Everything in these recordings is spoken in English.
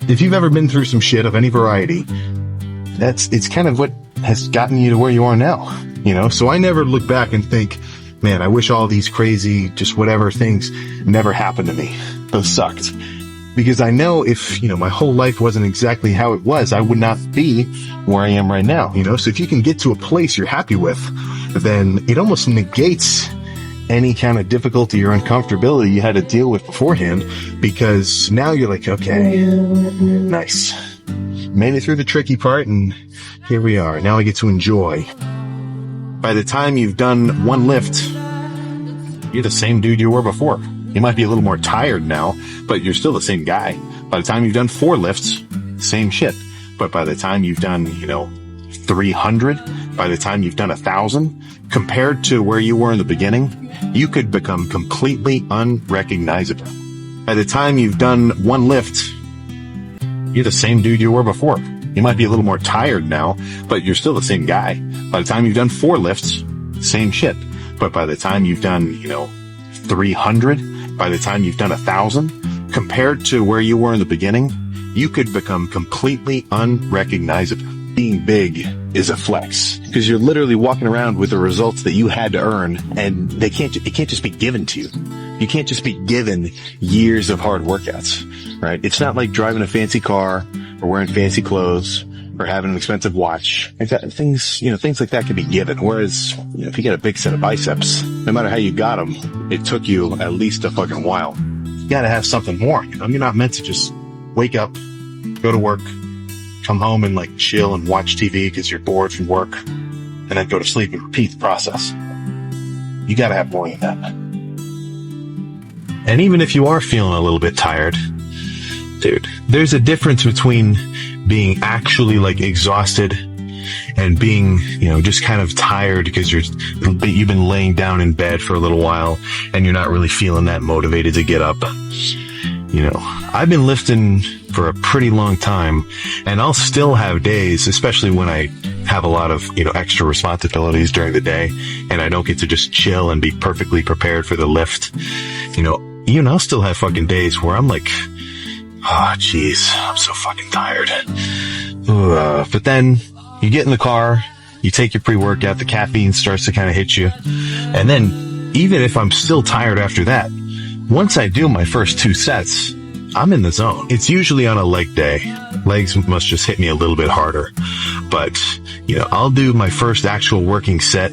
if you've ever been through some shit of any variety, it's kind of what has gotten you to where you are now, you know? So I never look back and think, man, I wish all these crazy, just whatever things never happened to me. Those sucked. Because I know if, you know, my whole life wasn't exactly how it was, I would not be where I am right now, you know? So if you can get to a place you're happy with, then it almost negates any kind of difficulty or uncomfortability you had to deal with beforehand, because now you're like, okay, nice. Made it through the tricky part, and here we are. Now I get to enjoy. By the time you've done one lift, you're the same dude you were before. You might be a little more tired now, but you're still the same guy. By the time you've done 4 lifts, same shit. But by the time you've done, 300, by the time you've done 1,000, compared to where you were in the beginning, you could become completely unrecognizable. By the time you've done 1 lift, you're the same dude you were before. You might be a little more tired now, but you're still the same guy. By the time you've done 4 lifts, same shit. But by the time you've done, 300, by the time you've done 1,000, compared to where you were in the beginning, you could become completely unrecognizable. Being big is a flex, because you're literally walking around with the results that you had to earn, and it can't just be given to you. You can't just be given years of hard workouts, right? It's not like driving a fancy car or wearing fancy clothes or having an expensive watch. Things like that can be given. Whereas, if you get a big set of biceps, no matter how you got them, it took you at least a fucking while. You gotta have something more, You're not meant to just wake up, go to work, come home and chill and watch TV because you're bored from work, and then go to sleep and repeat the process. You gotta have more than that. And even if you are feeling a little bit tired, dude, there's a difference between being actually exhausted and being, just kind of tired because you've been laying down in bed for a little while and you're not really feeling that motivated to get up. I've been lifting for a pretty long time, and I'll still have days, especially when I have a lot of, extra responsibilities during the day and I don't get to just chill and be perfectly prepared for the lift. I'll still have fucking days where I'm like, oh, geez, I'm so fucking tired. But then you get in the car, you take your pre-workout, the caffeine starts to kind of hit you. And then even if I'm still tired after that, once I do my first 2 sets, I'm in the zone. It's usually on a leg day. Legs must just hit me a little bit harder. But, I'll do my first actual working set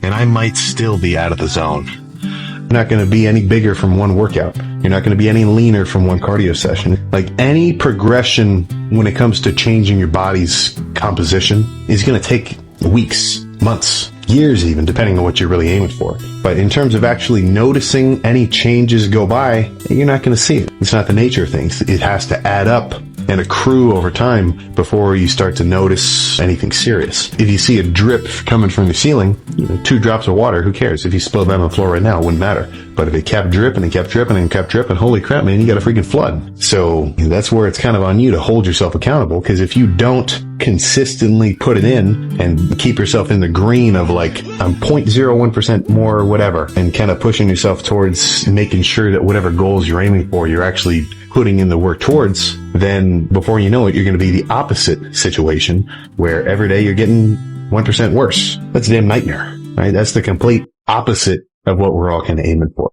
and I might still be out of the zone. You're not going to be any bigger from one workout. You're not going to be any leaner from one cardio session. Any progression when it comes to changing your body's composition is going to take weeks, months, years even, depending on what you're really aiming for. But in terms of actually noticing any changes go by, you're not going to see it. It's not the nature of things. It has to add up and accrue over time before you start to notice anything serious. If you see a drip coming from the ceiling, 2 drops of water, who cares? If you spill that on the floor right now, it wouldn't matter. But if it kept dripping and kept dripping and kept dripping, holy crap, man, you got a freaking flood. So that's where it's kind of on you to hold yourself accountable, because if you don't consistently put it in and keep yourself in the green of I'm 0.01% more or whatever, and kind of pushing yourself towards making sure that whatever goals you're aiming for, you're actually putting in the work towards, then before you know it, you're going to be the opposite situation where every day you're getting 1% worse. That's a damn nightmare, right? That's the complete opposite of what we're all kind of aiming for.